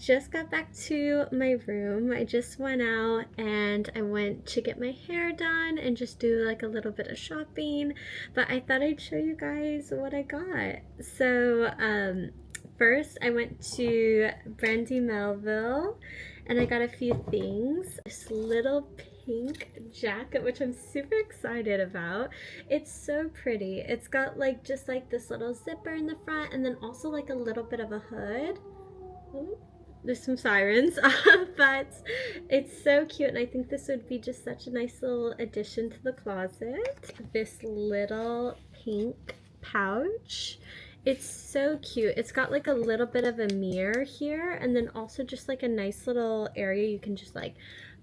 just got back to my room. I just went out and I went to get my hair done and just do like a little bit of shopping. But I thought I'd show you guys what I got. So, first I went to Brandy Melville and I got a few things. This little pink jacket, which I'm super excited about. It's so pretty. It's got like just like this little zipper in the front and then also like a little bit of a hood. Ooh, there's some sirens, but it's so cute and I think this would be just such a nice little addition to the closet. This little pink pouch. It's so cute. It's got like a little bit of a mirror here and then also just like a nice little area you can just like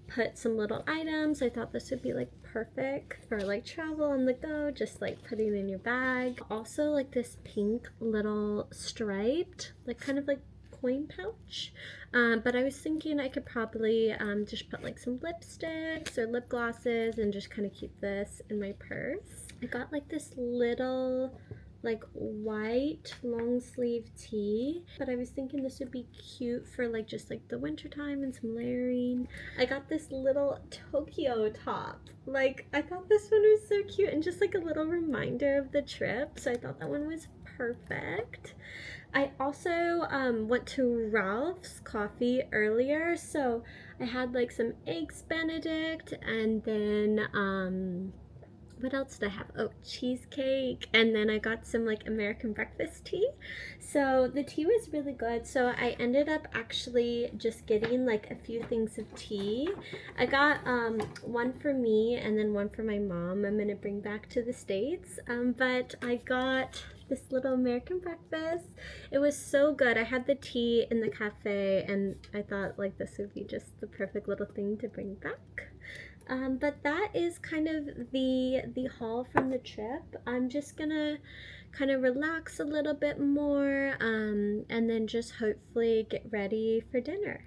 put some little items. I thought this would be like perfect for like travel on the go, just like putting in your bag. Also like this pink little striped, like kind of like coin pouch. But I was thinking I could probably just put like some lipsticks or lip glosses and just kind of keep this in my purse. I got like this little like white long sleeve tee, but I was thinking this would be cute for like just like the winter time and some layering. I got this little Tokyo top. Like I thought this one was so cute and just like a little reminder of the trip, so I thought that one was perfect. I also went to Ralph's Coffee earlier, so I had like some eggs Benedict and then what else did I have? Oh, cheesecake, and then I got some like American breakfast tea. So the tea was really good. So I ended up actually just getting like a few things of tea. I got one for me and then one for my mom. I'm gonna bring back to the States. But I got this little American breakfast. It was so good. I had the tea in the cafe and I thought like this would be just the perfect little thing to bring back. But that is kind of the haul from the trip. I'm just gonna kind of relax a little bit more and then just hopefully get ready for dinner.